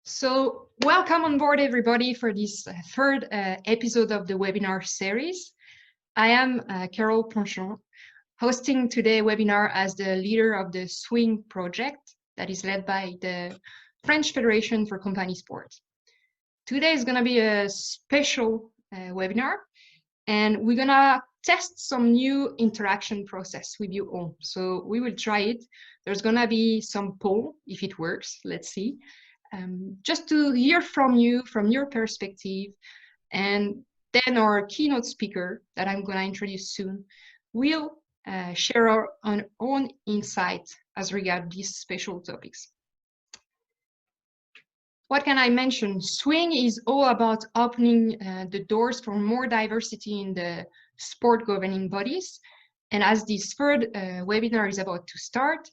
So welcome on board everybody for this third episode of the webinar series. I am Carole Ponchon, hosting today's webinar as the leader of the SWinG project that is led by the French Federation for Company Sport. Today is going to be a special webinar, and we're going to test some new interaction process with you all. So we will try it. There's going to be some poll if it works. Let's see. Just to hear from you, from your perspective, and then our keynote speaker that I'm going to introduce soon will share our own insight as regards these special topics. What can I mention? SWinG is all about opening the doors for more diversity in the sport governing bodies. And as this third webinar is about to start,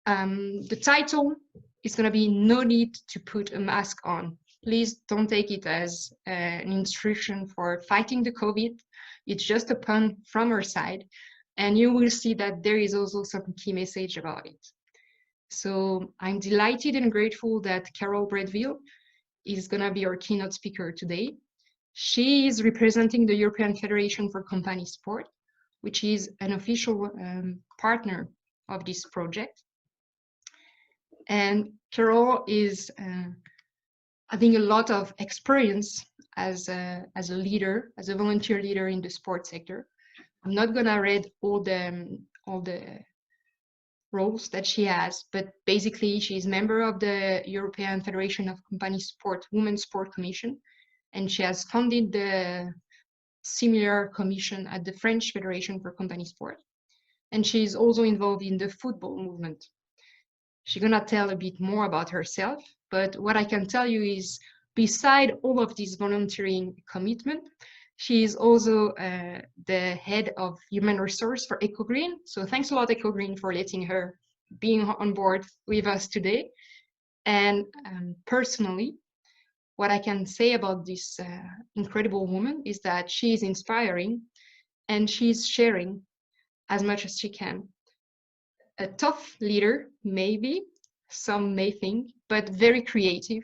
the title is going to be "No Need to Put a Mask On." Please don't take it as an instruction for fighting the COVID. It's just a pun from our side. And you will see that there is also some key message about it. So I'm delighted and grateful that Carole Bretteville is going to be our keynote speaker today. She is representing the European Federation for Company Sport, which is an official partner of this project. And Carole is having a lot of experience as a leader, as a volunteer leader in the sports sector. I'm not going to read all the roles that she has, but basically she is member of the European Federation of Company Sport Women's Sport Commission, and she has founded the similar commission at the French Federation for Company Sport. And she is also involved in the football movement. She's gonna tell a bit more about herself, but what I can tell you is, beside all of this volunteering commitment, she is also the head of human resource for EcoGreen. So thanks a lot, EcoGreen, for letting her being on board with us today. And personally, what I can say about this incredible woman is that she is inspiring and she's sharing as much as she can. A tough leader, maybe, some may think, but very creative.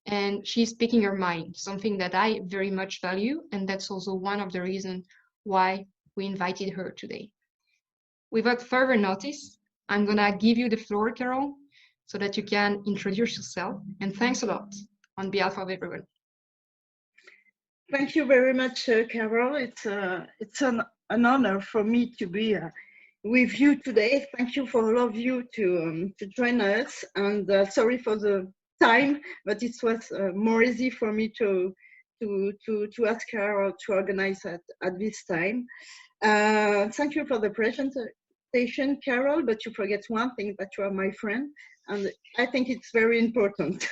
And she's speaking her mind, something that I very much value. And that's also one of the reasons why we invited her today. Without further notice, I'm going to give you the floor, Carole, so that you can introduce yourself. And thanks a lot on behalf of everyone. Thank you very much, Carole. It's an honor for me to be with you today. Thank you for all of you to join us. And sorry for the time, but it was more easy for me to ask Carole to organize at this time. Thank you for the presentation, Carole, but you forget one thing, that you are my friend, and I think it's very important.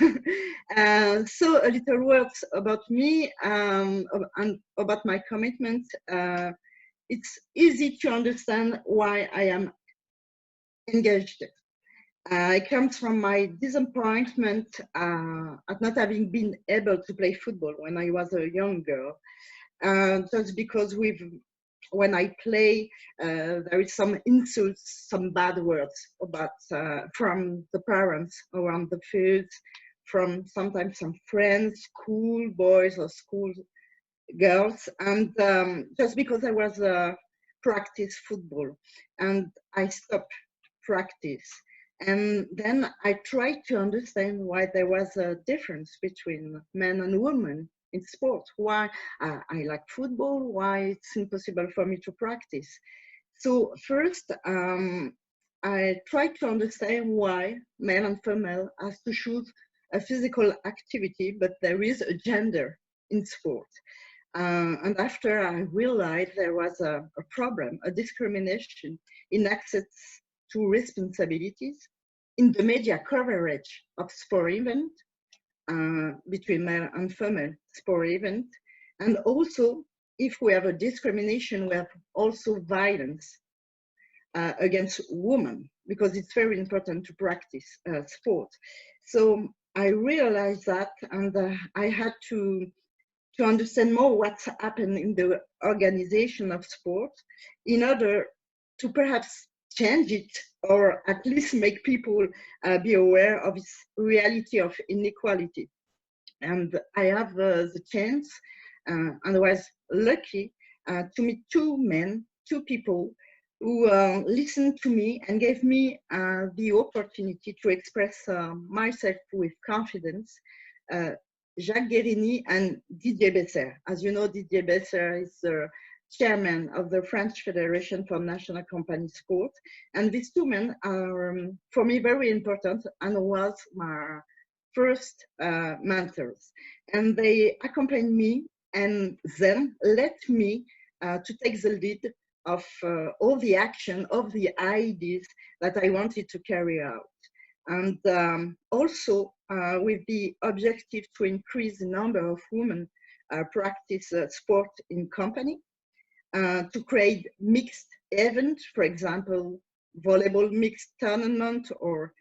So a little words about me and about my commitment. It's easy to understand why I am engaged. It comes from my disappointment at not having been able to play football when I was a young girl. Just because when I play, there is some insults, some bad words about from the parents around the field, from sometimes some friends, school boys or school girls, and just because I was practice football, and I stopped practice. And then I tried to understand why there was a difference between men and women in sport, why I like football, why it's impossible for me to practice. So first, I tried to understand why male and female has to choose a physical activity, but there is a gender in sport. And after I realized there was a problem, a discrimination in access to responsibilities, in the media coverage of sport events, between male and female sport events, and also if we have a discrimination, we have also violence against women, because it's very important to practice sport. So I realized that, and I had to understand more what's happened in the organization of sport in order to perhaps change it or at least make people be aware of its reality of inequality. And I have the chance, and I was lucky to meet two people who listened to me and gave me the opportunity to express myself with confidence. Jacques Guérini and Didier Besser. As you know, Didier Besser is the chairman of the French Federation for National Company Sport. And these two men are, for me, very important and was my first mentors. And they accompanied me and then let me to take the lead of all the action, of the ideas that I wanted to carry out. And also with the objective to increase the number of women practice sport in company, to create mixed events, for example, volleyball mixed tournament or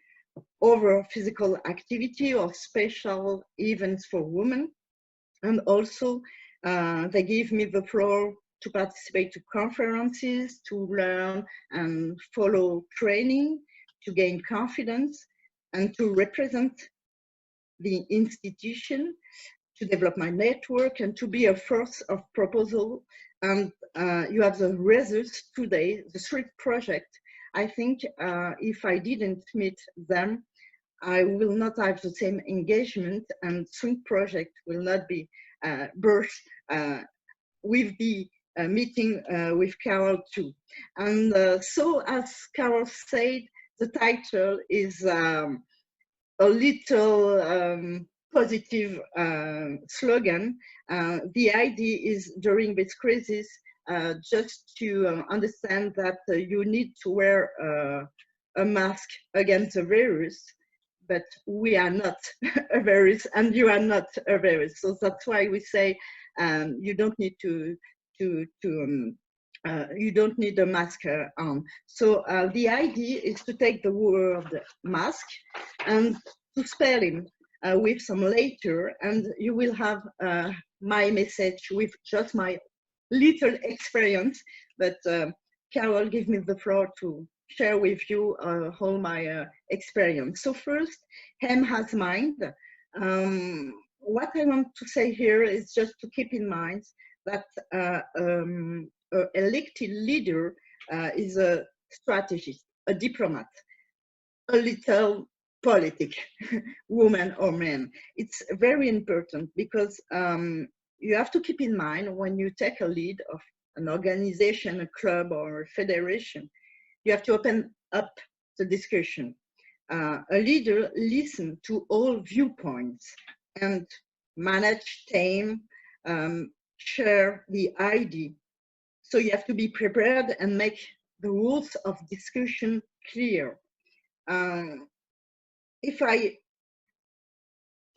over physical activity or special events for women. And also they give me the floor to participate to conferences, to learn and follow training, to gain confidence, and to represent the institution, to develop my network, and to be a force of proposal. And you have the results today, the SWinG project. I think if I didn't meet them, I will not have the same engagement, and SWinG project will not be birthed with the meeting with Carole too. And so, as Carole said, the title is a little positive slogan. The idea is during this crisis just to understand that you need to wear a mask against the virus, but we are not a virus and you are not a virus. So that's why we say you don't need you don't need a mask on. So the idea is to take the word mask and to spell him with some letter, and you will have my message with just my little experience. But Carole gave me the floor to share with you all my experience. So first, M has mind. What I want to say here is just to keep in mind that an elected leader is a strategist, a diplomat, a little politic, woman or man. It's very important because you have to keep in mind when you take a lead of an organization, a club or a federation, you have to open up the discussion. A leader listens to all viewpoints and manage time, share the idea. So you have to be prepared and make the rules of discussion clear. If I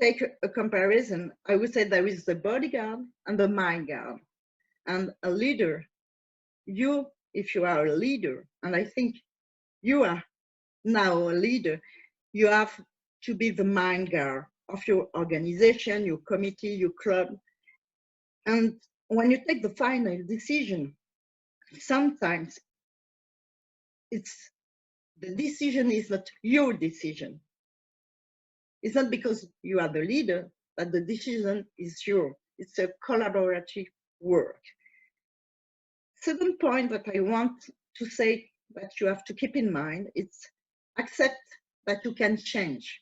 take a comparison, I would say there is the bodyguard and the mind guard. And a leader, you, if you are a leader, and I think you are now a leader, you have to be the mind guard of your organization, your committee, your club. And when you take the final decision, sometimes the decision is not your decision. It's not because you are the leader that the decision is yours. It's a collaborative work. Second point that I want to say that you have to keep in mind, it's accept that you can change,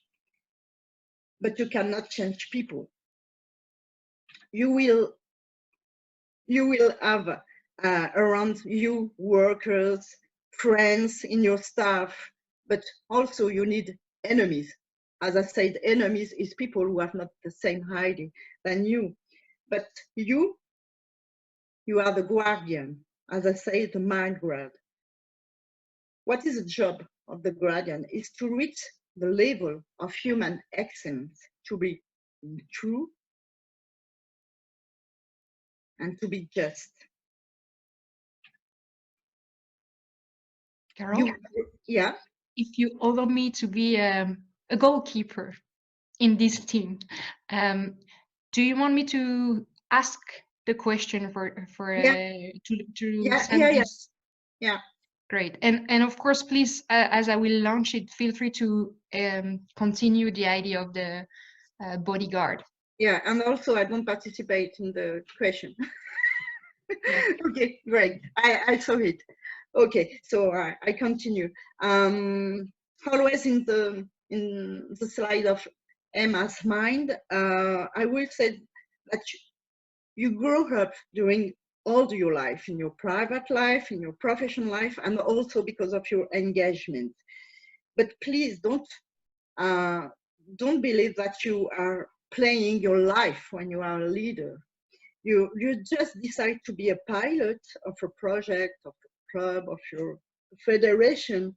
but you cannot change people. You will have around you workers, friends in your staff, but also you need enemies. As I said, enemies is people who have not the same idea than you. But you are the guardian. As I say, the mind guard. What is the job of the guardian? Is to reach the level of human excellence, to be true and to be just. Carole? Yeah? If you allow me to be a goalkeeper in this team, do you want me to ask the question to send this? Yeah. Great. And of course, please, as I will launch it, feel free to continue the idea of the bodyguard. Yeah, and also I don't participate in the question. Yeah. Okay, great. I saw it. Okay, so I continue. Always in the slide of Emma's mind, I will say that you grow up during all your life, in your private life, in your professional life, and also because of your engagement. But please don't believe that you are playing your life when you are a leader. You just decide to be a pilot of a project, of a club, of your federation,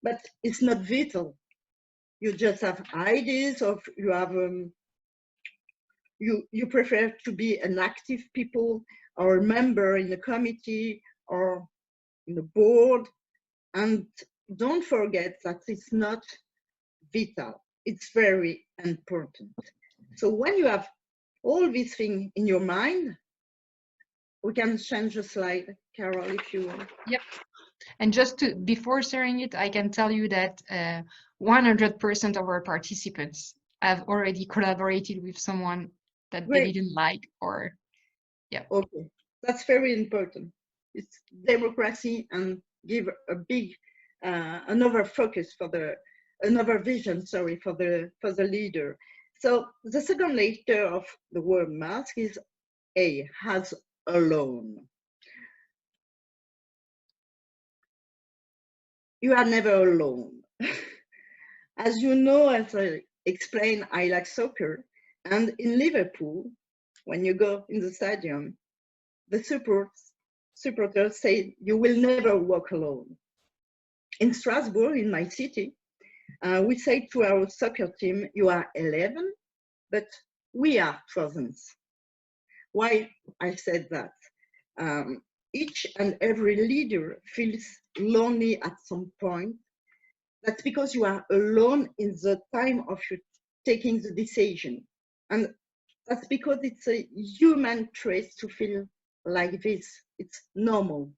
but it's not vital. You just have ideas, of you have you prefer to be an active people or a member in a committee or in the board, and don't forget that it's not vital. It's very important. So when you have all these things in your mind, we can change the slide, Carole, if you want. Yep. And just before sharing it, I can tell you that 100% of our participants have already collaborated with someone that Great. they didn't like, or yeah. Okay, that's very important. It's democracy, and give a big another focus for another vision. Sorry, for the leader. So the second letter of the word mask is A, has alone. You are never alone. As you know, as I explained, I like soccer, and in Liverpool, when you go in the stadium, the supporters say you will never walk alone. In Strasbourg, in my city, we say to our soccer team, you are 11, but we are thousands. Why I said that? Each and every leader feels lonely at some point. That's because you are alone in the time of you taking the decision. And that's because it's a human trait to feel like this. It's normal.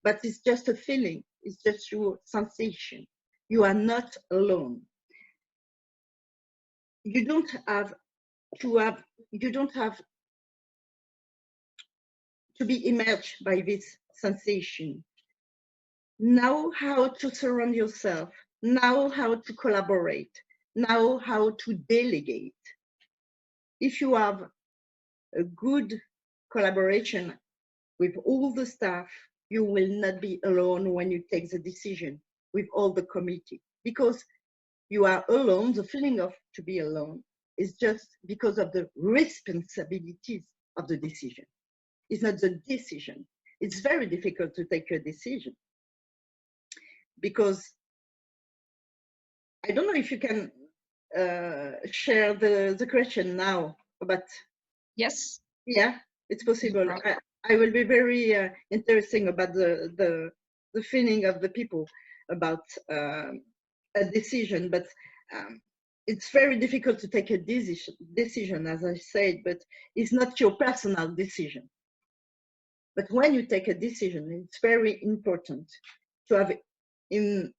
But it's just a feeling. It's just your sensation. You are not alone. You don't have to be immersed by this sensation. Know how to surround yourself, know how to collaborate, know how to delegate. If you have a good collaboration with all the staff, you will not be alone when you take the decision with all the committee, because you are alone. The feeling of to be alone is just because of the responsibilities of the decision. It's not the decision. It's very difficult to take a decision, because I don't know if you can share the question now, but Yes. Yeah, it's possible. No problem. I will be very interesting about the feeling of the people about a decision, but it's very difficult to take a decision, as I said, but it's not your personal decision. But when you take a decision, it's very important to have in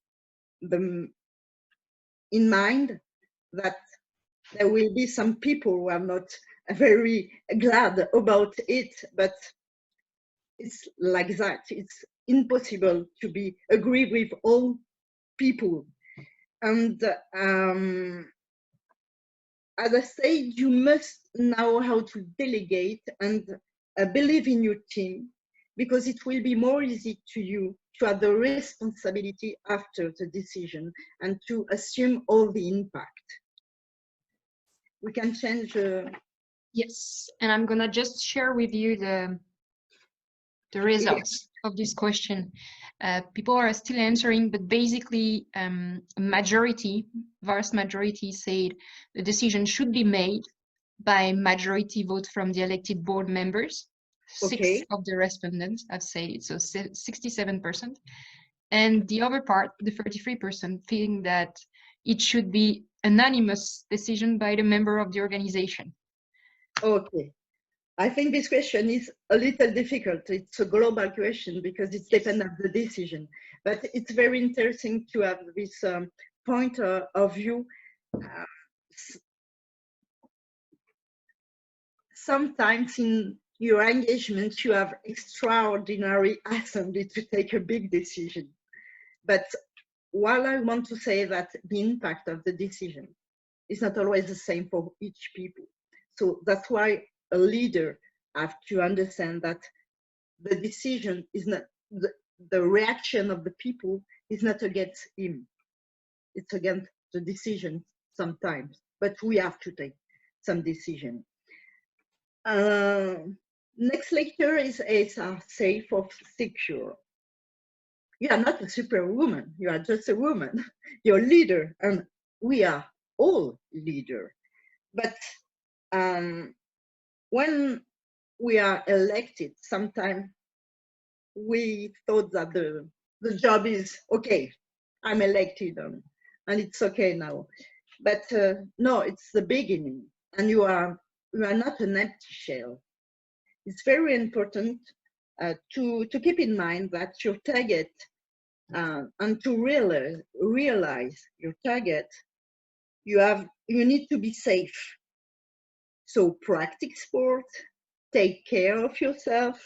mind that there will be some people who are not very glad about it, but it's like that. It's impossible to be agree with all people. And as I said, you must know how to delegate and believe in your team, because it will be more easy to you to have the responsibility after the decision and to assume all the impact. We can change. Yes, and I'm gonna just share with you the results of this question. People are still answering, but basically vast majority said the decision should be made by majority vote from the elected board members. Okay. 6 of the respondents have said it, so 67%. And the other part, the 33%, think that it should be anonymous decision by the member of the organization. Okay. I think this question is a little difficult. It's a global question because it's dependent on the decision. But it's very interesting to have this point of view. Sometimes in your engagement, you have extraordinary assembly to take a big decision. But while I want to say that the impact of the decision is not always the same for each people. So that's why a leader have to understand that the decision is not, the reaction of the people is not against him. It's against the decision sometimes, but we have to take some decision. Next lecture is safe or secure. You are not a superwoman, you are just a woman. You're a leader, and we are all leaders. But when we are elected, sometimes we thought that the job is okay, I'm elected and it's okay now. But no, it's the beginning, and you are not an empty shell. It's very important to keep in mind that your target and to realize your target, you need to be safe. So practice sport, take care of yourself,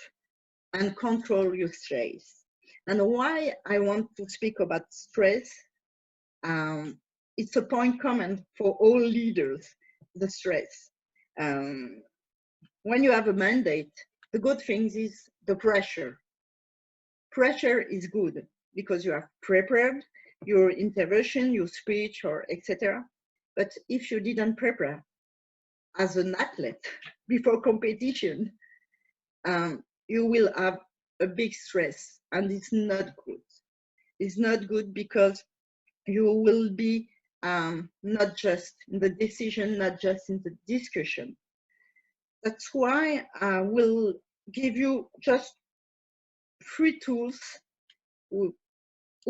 and control your stress. And why I want to speak about stress, it's a point common for all leaders, the stress. When you have a mandate, the good thing is the pressure. Pressure is good because you have prepared your intervention, your speech, or etc. But if you didn't prepare as an athlete before competition, you will have a big stress, and it's not good. It's not good because you will be not just in the decision, not just in the discussion. That's why I will give you just 3 tools.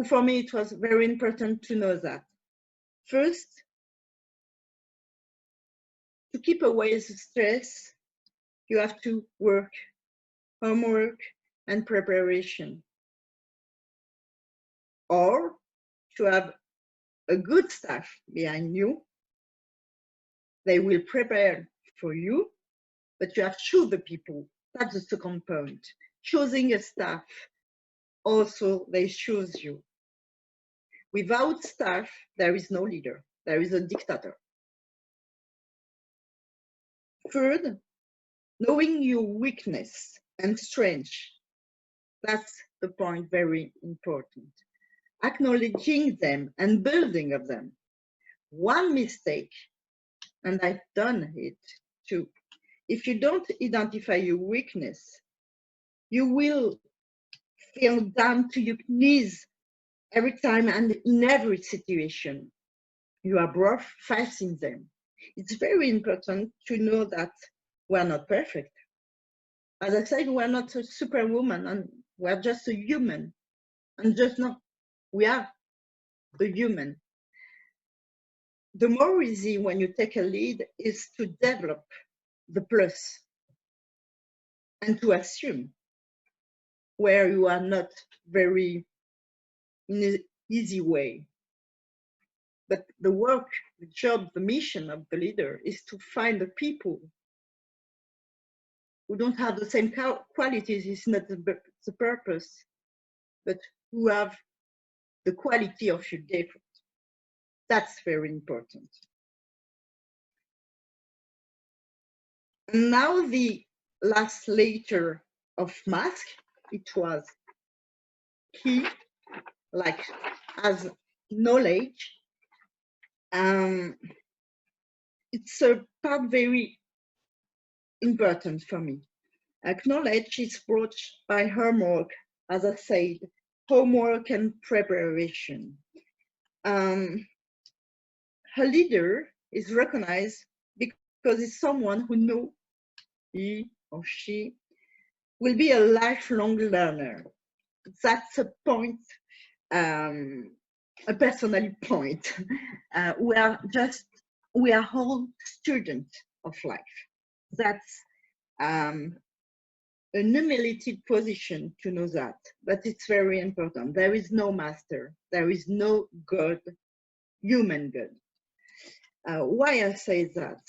For me, it was very important to know that. First, to keep away the stress, you have to work, homework, and preparation. Or to have a good staff behind you. They will prepare for you, but you have to choose the people. That's the second point. Choosing a staff, also they choose you. Without staff, there is no leader. There is a dictator. Third, knowing your weakness and strength. That's the point very important. Acknowledging them and building of them. One mistake, and I've done it too. If you don't identify your weakness, you will feel down to your knees every time and in every situation. You are both facing them. It's very important to know that we're not perfect. As I said, we're not a superwoman, and we're just a human. And just not, we are a human. The more easy when you take a lead is to develop the plus and to assume where you are not very in an easy way. But the work, the job, the mission of the leader is to find the people who don't have the same qualities. It's not the purpose, but who have the quality of your effort. That's very important. And now the last layer of mask, it was key, like as knowledge. It's a part very important for me. Knowledge is brought by homework, as I said, homework and preparation. A leader is recognized because it's someone who knows he or she will be a lifelong learner. That's a point, a personal point. We are all students of life. That's an humility position to know that, but it's very important. There is no master, there is no God, human God. Why I say that?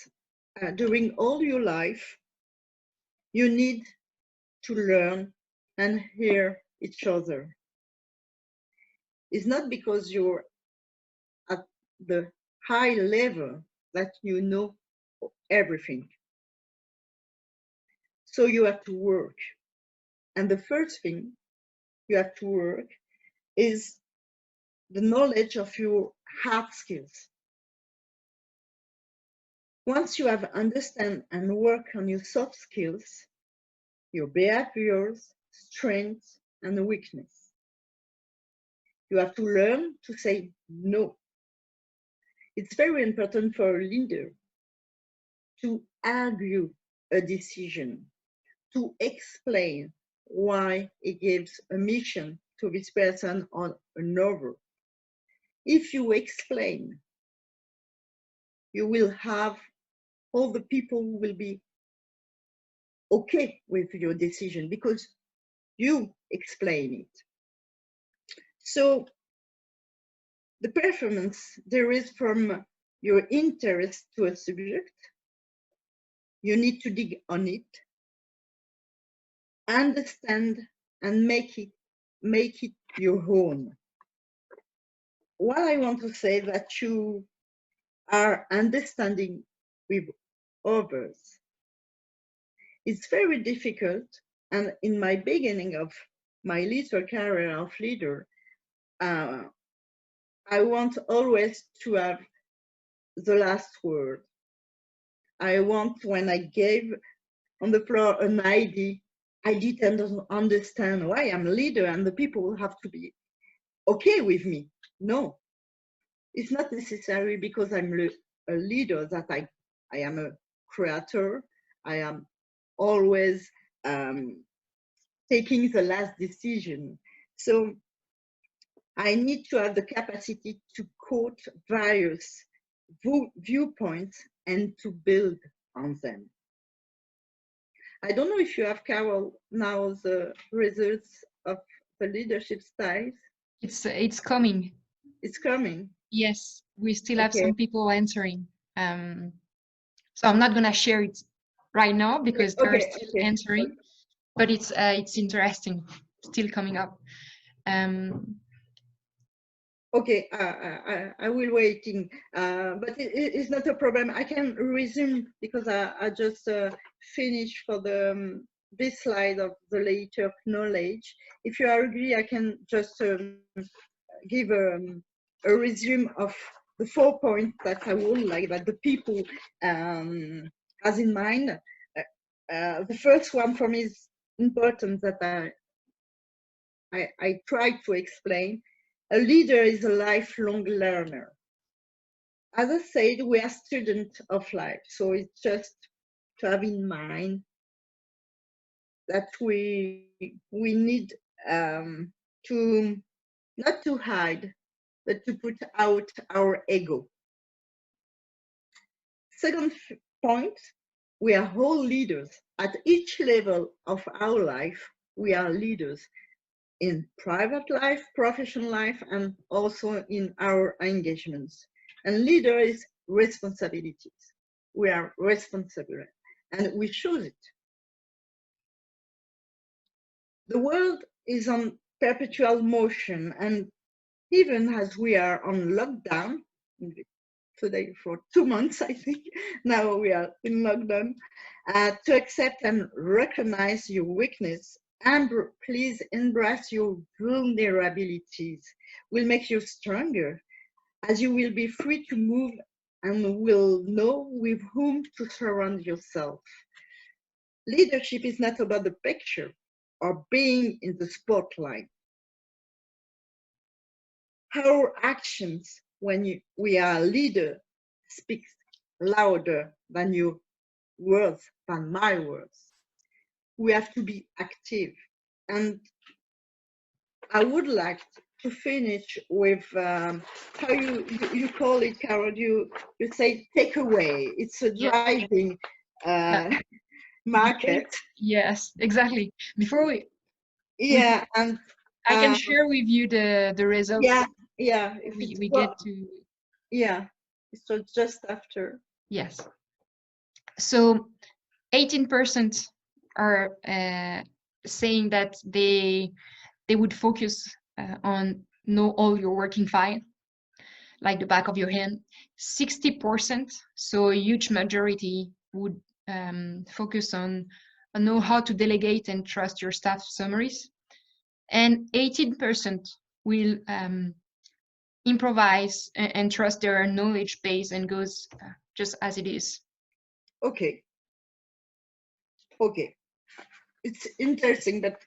During all your life, you need to learn and hear each other. It's not because you're at the high level that you know everything. So you have to work. And the first thing you have to work is the knowledge of your hard skills. Once you have understand and work on your soft skills, your behaviors, strengths, and weakness, you have to learn to say no. It's very important for a leader to argue a decision, to explain why he gives a mission to this person or another. If you explain, you will have all the people who will be okay with your decision because you explain it. So the performance there is from your interest to a subject. You need to dig on it, understand, and make it your own. What I want to say that you are understanding with others. It's very difficult, and in my beginning of my little career of leader, I want always to have the last word. I want, when I gave on the floor an idea, I didn't understand why I'm a leader and the people have to be okay with me. No, it's not necessary because I'm a leader that I am a creator. I am always taking the last decision. So I need to have the capacity to quote various viewpoints and to build on them. I don't know if you have, Carole, now the results of the leadership styles. It's coming. It's coming. Yes, we still have Okay. some people answering. So I'm not gonna share it right now because they're still answering, but it's interesting, still coming up. Okay, I will waiting, but it's not a problem. I can resume because I just finished for the this slide of the layer of knowledge. If you agree, I can just give a resume of the 4 points that I would like that the people has in mind. The first one for me is important that I try to explain. A leader is a lifelong learner. As I said, we are students of life, so it's just to have in mind that we need to not to hide, but to put out our ego. Second point, we are all leaders. At each level of our life, we are leaders. In private life, professional life, and also in our engagements. And leader is responsibilities. We are responsible and we choose it. The world is on perpetual motion, and even as we are on lockdown, today for 2 months, I think, now we are in lockdown, to accept and recognize your weakness and please embrace your vulnerabilities will make you stronger, as you will be free to move and will know with whom to surround yourself. Leadership is not about the picture or being in the spotlight. Our actions when we are a leader speak louder than your words, than my words. We have to be active. And I would like to finish with how you call it, Carole. You say takeaway. It's a driving market. Yes, exactly. Before we Yeah, and I can share with you the results. yeah, if we, it's we get to, yeah, so just after. yes. So 18% are saying that they would focus on know all your working file, like the back of your hand. 60%, so a huge majority, would focus on know how to delegate and trust your staff summaries. And 18% will improvise and trust their knowledge base and goes just as it is. Okay. Okay. It's interesting, but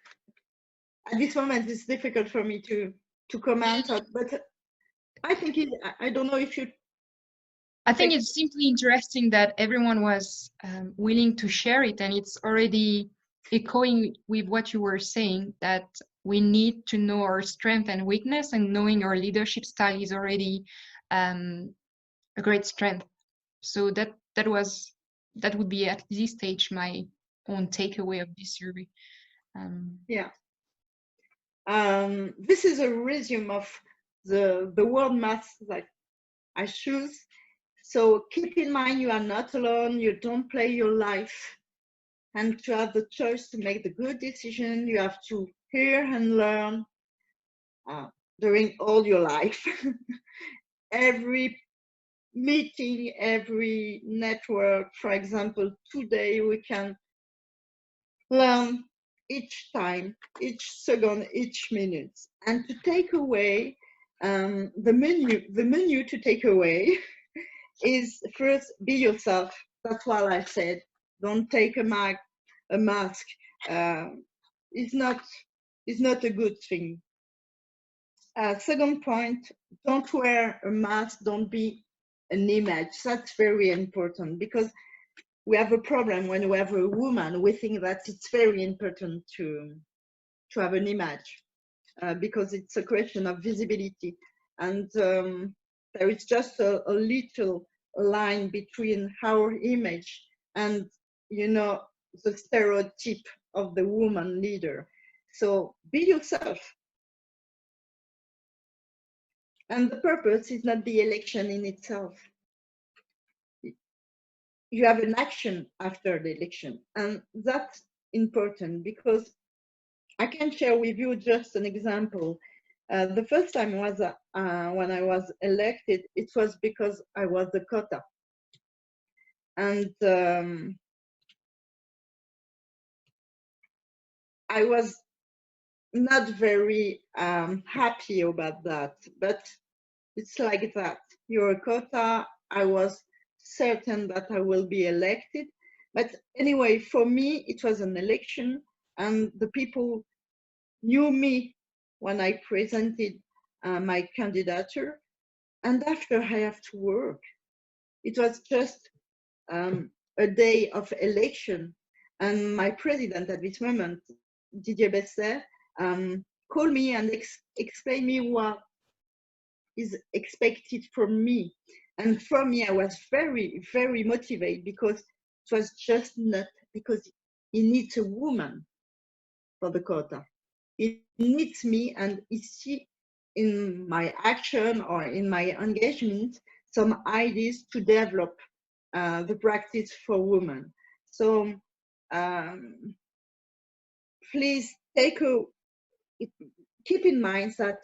at this moment it's difficult for me to comment on, but I think I don't know if you I think it's simply interesting that everyone was willing to share it, and it's already echoing with what you were saying, that we need to know our strength and weakness, and knowing our leadership style is already a great strength. So that would be at this stage my own takeaway of this survey. Yeah. This is a resume of the word math that I choose. So keep in mind, you are not alone. You don't play your life. And to have the choice to make the good decision, you have to hear and learn during all your life. Every meeting, every network, for example, today we can learn each time, each second, each minute. And to take away the menu to take away is first be yourself. That's what I said. Don't take a mask. It's not a good thing. Second point, don't wear a mask. Don't be an image. That's very important, because we have a problem when we have a woman. We think that it's very important to have an image because it's a question of visibility. And there is just a little line between our image and, the stereotype of the woman leader. So be yourself. And the purpose is not the election in itself. You have an action after the election. And that's important, because I can share with you just an example. The first time was when I was elected, it was because I was the quota. And I was not very happy about that, but it's like that. You're a quota. I was certain that I will be elected. But anyway, for me, it was an election, and the people knew me when I presented my candidature. And after, I have to work. It was just a day of election. And my president at this moment, Didier Besset, called me and explained me what is expected from me. And for me, I was very, very motivated, because it was just not because he needs a woman for the quota. He needs me, and he see in my action or in my engagement some ideas to develop the practice for women. So please keep in mind that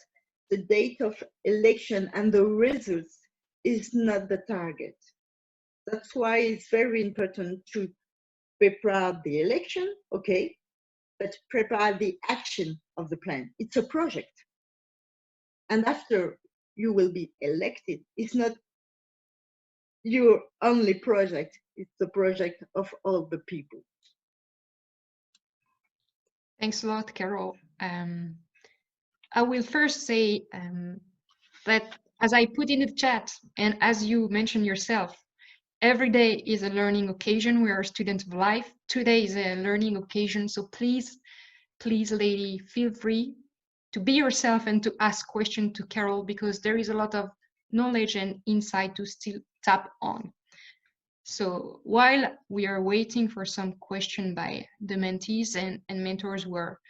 the date of election and the results is not the target. That's why it's very important to prepare the election, okay, but prepare the action of the plan. It's a project. And after you will be elected, it's not your only project, it's the project of all the people. Thanks a lot, Carole. I will first say that, as I put in the chat, and as you mentioned yourself, every day is a learning occasion. We are students of life. Today is a learning occasion. So please, lady, feel free to be yourself and to ask questions to Carole, because there is a lot of knowledge and insight to still tap on. So while we are waiting for some question by the mentees and mentors who are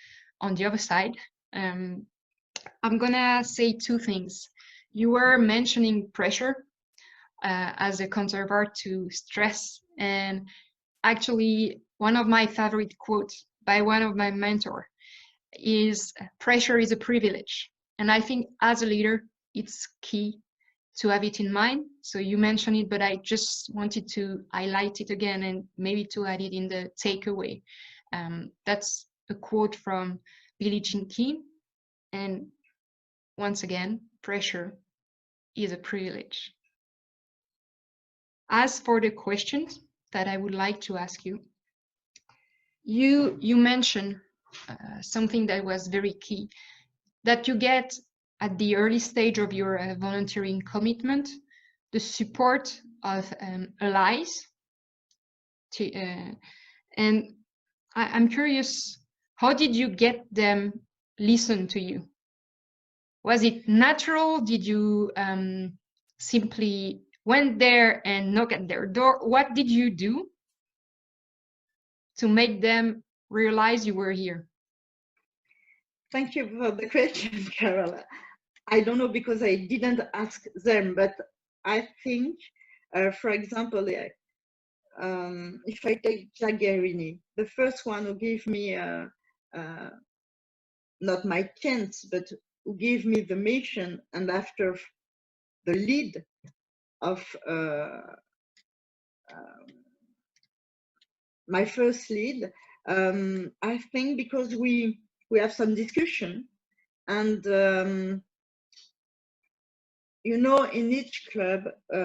on the other side, I'm gonna say two things. You were mentioning pressure as a counterpart to stress, and actually one of my favorite quotes by one of my mentors is pressure is a privilege. And I think as a leader, it's key to have it in mind. So you mentioned it, but I just wanted to highlight it again and maybe to add it in the takeaway. That's a quote from Billie Jean King. And once again, pressure is a privilege. As for the questions that I would like to ask you, you mentioned something that was very key, that you get at the early stage of your volunteering commitment, the support of allies. And I'm curious, how did you get them listen to you? Was it natural? Did you simply went there and knock at their door? What did you do to make them realize you were here? Thank you for the question, Carole. I don't know because I didn't ask them, but I think, for example, if I take Jaggerini, the first one who gave me not my chance, but who gave me the mission, and after the lead of my first lead, I think because we have some discussion, and you know, in each club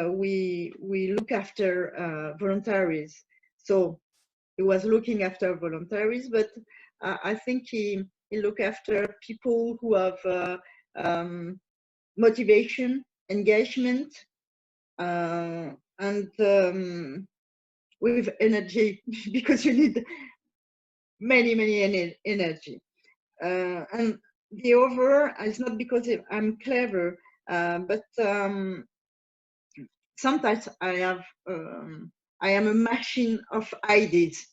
we look after voluntaries. So he was looking after voluntaries, but I think he looked after people who have motivation, engagement, and with energy, because you need many energy. And the other is not because I'm clever, but sometimes I am a machine of ideas.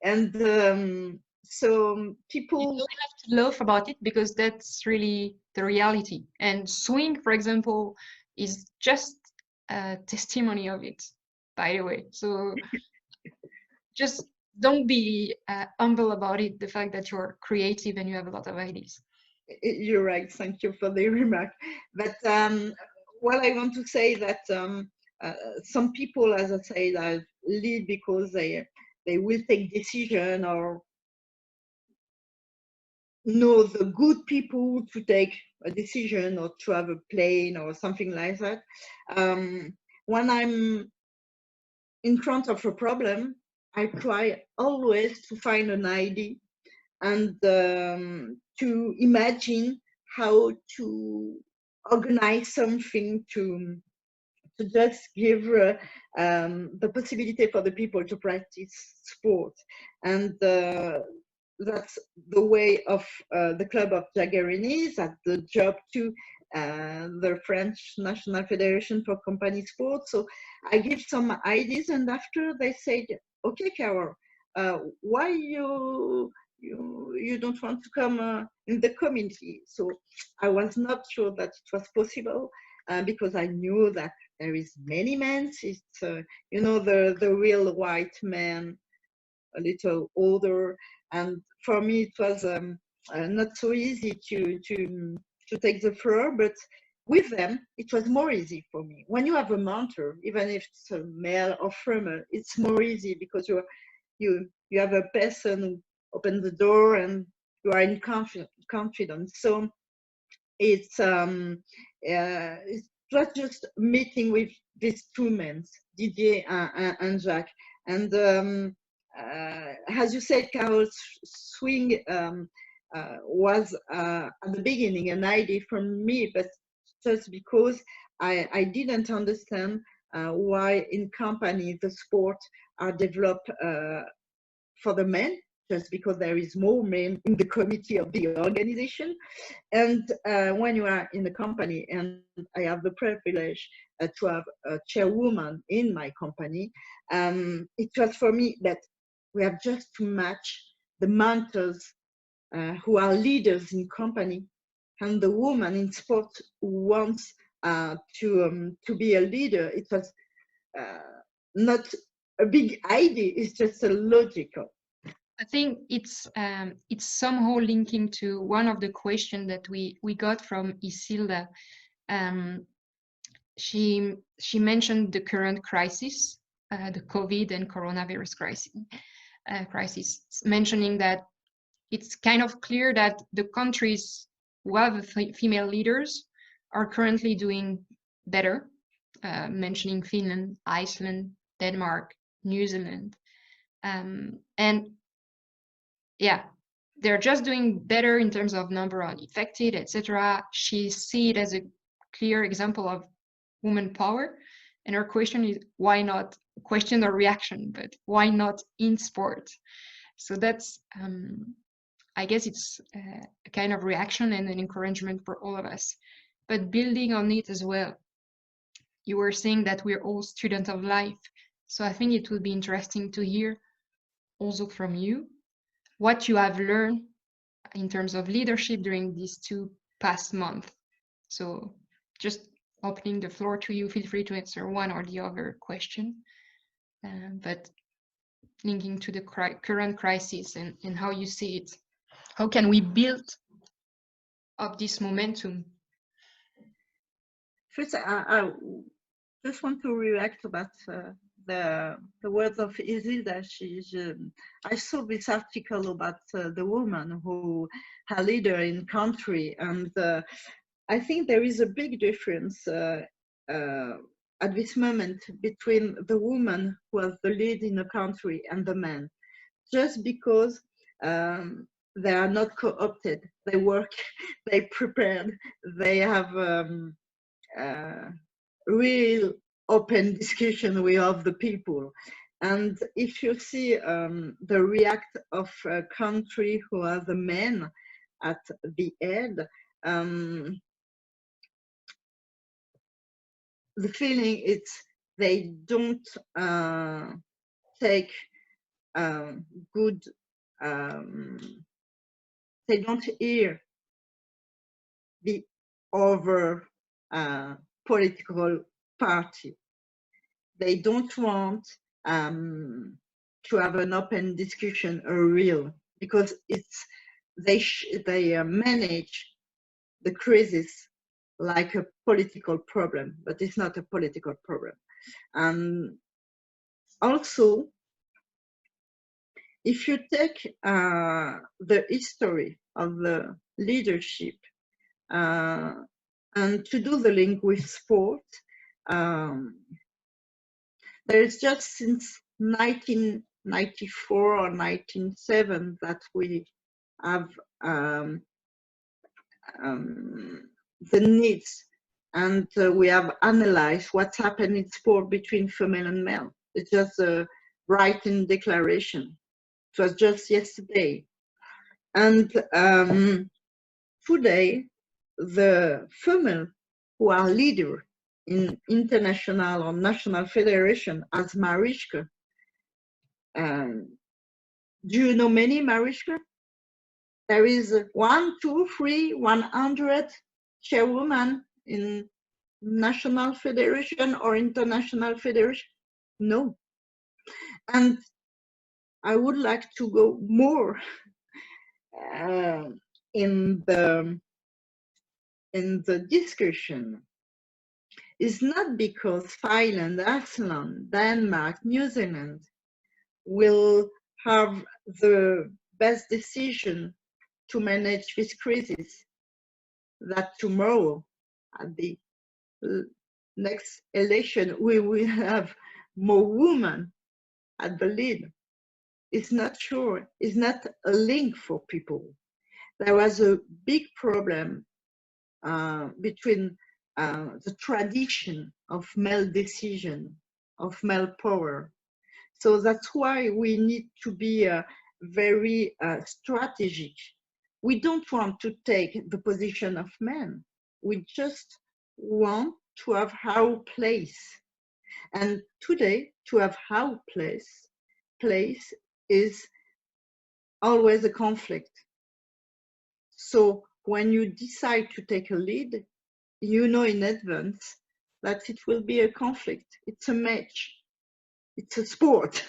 And so people, you don't have to laugh about it, because that's really the reality. And SWinG, for example, is just a testimony of it, by the way. So just don't be humble about it, the fact that you're creative and you have a lot of ideas. you're right, thank you for the remark. But what I want to say that some people, as I say, lead because they will take decision or know the good people to take a decision or to have a plane or something like that. When I'm in front of a problem, I try always to find an idea and to imagine how to organize something to just give the possibility for the people to practice sport. And that's the way of the club of Jaggerini, that's the job to the French National Federation for Company Sports. So I give some ideas, and after they said, okay, Carole, why you don't want to come in the community? So I was not sure that it was possible, because I knew that there is many men. It's you know, the real white man, a little older, and for me it was not so easy to take the floor. But with them it was more easy for me. When you have a mentor, even if it's a male or female, it's more easy because you have a person who opens the door and you are in confidence. So it's not just meeting with these two men, Didier and Jacques. And as you said, Carole, SWinG was at the beginning an idea from me, but just because I didn't understand why in company the sport are developed for the men, just because there is more men in the committee of the organization. And when you are in the company, and I have the privilege to have a chairwoman in my company. It was for me that we have just to match the mentors who are leaders in company and the woman in sport who wants to be a leader. It was not a big idea, it's just a logical. I think it's somehow linking to one of the questions that we got from Isilda. She mentioned the current crisis, the COVID and coronavirus crisis, mentioning that it's kind of clear that the countries who have female leaders are currently doing better, mentioning Finland, Iceland, Denmark, New Zealand. And yeah, they're just doing better in terms of number of infected, etc. She sees it as a clear example of woman power. And her question is, why not? Question or reaction, but why not in sport? So that's, I guess it's a kind of reaction and an encouragement for all of us. But building on it as well, you were saying that we're all students of life. So I think it would be interesting to hear also from you what you have learned in terms of leadership during these 2 past months. So just opening the floor to you, feel free to answer one or the other question, but linking to the current crisis and how you see it. How can we build up this momentum? First, I just want to react to that. The words of Isilda. I saw this article about the woman who a leader in country, and I think there is a big difference at this moment between the woman who has the lead in a country and the man, just because they are not co-opted. They work, they prepared, they have real open discussion with all the people. And if you see the react of a country who has a man at the head, the feeling is they don't take good, they don't hear the over political party. They don't want to have an open discussion, a real, because it's they manage the crisis like a political problem, but it's not a political problem. Also, if you take the history of the leadership and to do the link with sport, there is just since 1994 or 1907 that we have the needs, and we have analyzed what's happened in sport between female and male. It's just a Brighton Declaration. It was just yesterday. And today, the female who are leaders in international or national federation as Mariska. Do you know many Mariska? There is 1, 2, 3, 100 chairwoman in national federation or international federation? No. And I would like to go more in the discussion. It's not because Finland, Iceland, Denmark, New Zealand will have the best decision to manage this crisis that tomorrow at the next election we will have more women at the lead. It's not sure, it's not a link for people. There was a big problem between the tradition of male decision, of male power. So that's why we need to be very strategic. We don't want to take the position of men. We just want to have our place. And today, to have our place is always a conflict. So when you decide to take a lead, you know in advance that it will be a conflict. It's a match. It's a sport.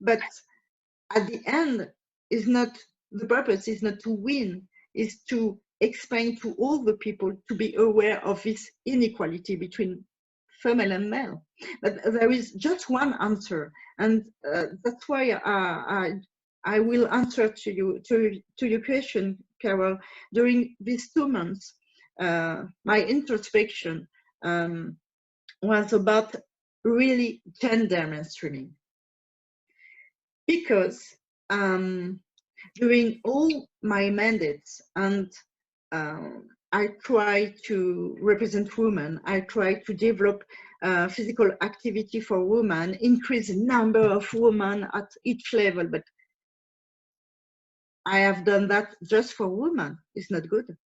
But at the end, the purpose is not to win, is to explain to all the people to be aware of this inequality between female and male. But there is just one answer, and that's why I will answer to your question, Carole. During these 2 months, my introspection was about really gender mainstreaming, because during all my mandates, and I try to represent women, I try to develop physical activity for women, increase the number of women at each level, but I have done that just for women. It's not good.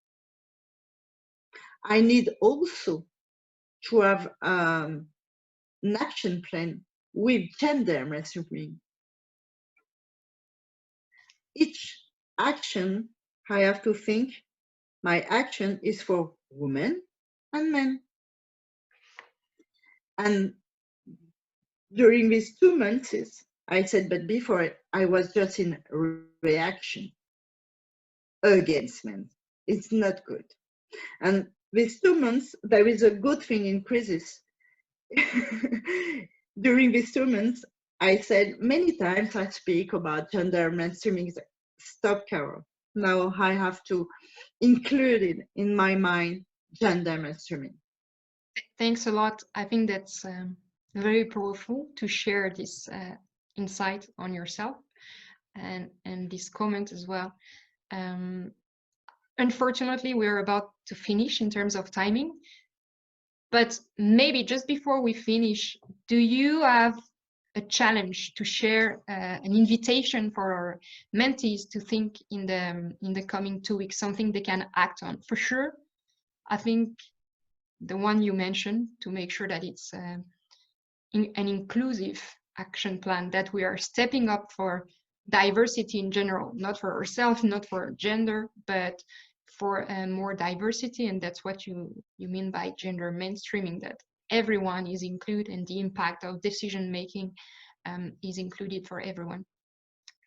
I need also to have an action plan with gender mainstreaming. Each action, I have to think, my action is for women and men. And during these 2 months, I said, but before I was just in reaction against men. It's not good. And these 2 months, there is a good thing in crisis. During these 2 months, I said many times I speak about gender mainstreaming. Stop, Carole. Now I have to include it in my mind, gender mainstreaming. Thanks a lot. I think that's very powerful to share this insight on yourself and this comment as well. Unfortunately, we're about to finish in terms of timing, but maybe just before we finish, do you have a challenge to share, an invitation for our mentees to think in the coming 2 weeks, something they can act on? For sure, I think the one you mentioned, to make sure that it's an inclusive action plan, that we are stepping up for diversity in general, not for ourselves, not for gender, but for more diversity. And that's what you mean by gender mainstreaming, that everyone is included and the impact of decision making is included for everyone.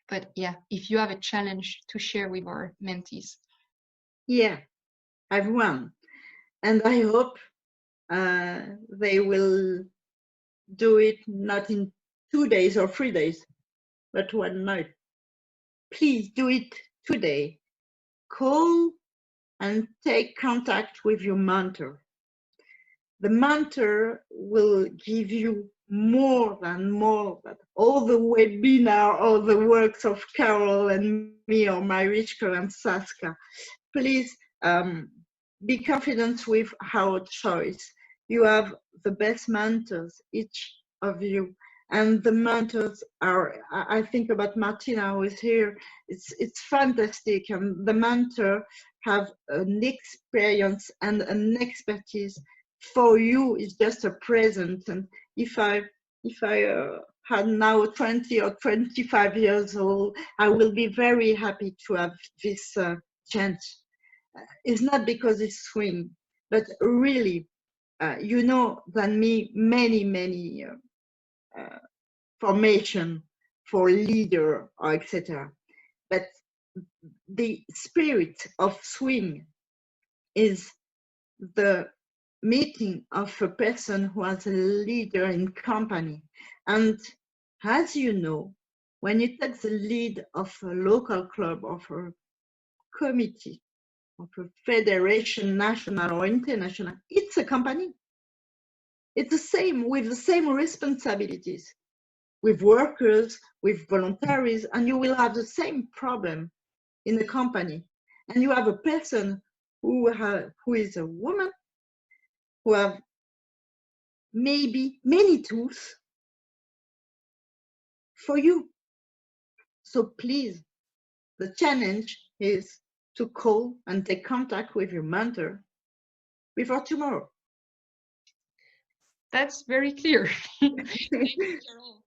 But yeah, if you have a challenge to share with our mentees. Yeah, I've won. And I hope they will do it not in 2 days or 3 days, but one night. Please do it today. Call and take contact with your mentor. The mentor will give you more than all the webinar, all the works of Carole and me, or Marichka and Saska. Please be confident with our choice. You have the best mentors, each of you. And the mentors are, I think about Martina, who is here. It's fantastic. And the mentor have an experience and an expertise. For you, it's just a present. And if I had now 20 or 25 years old, I will be very happy to have this chance. It's not because it's SWinG, but really, you know than me, many formation for leader or etc. But the spirit of SWinG is the meeting of a person who is a leader in company. And as you know, when you take the lead of a local club, of a committee, of a federation, national or international, it's a company. It's the same, with the same responsibilities, with workers, with voluntaries, and you will have the same problem in the company. And you have a person who is a woman, who have maybe many tools for you. So please, the challenge is to call and take contact with your mentor before tomorrow. That's very clear. Thank you, Carole.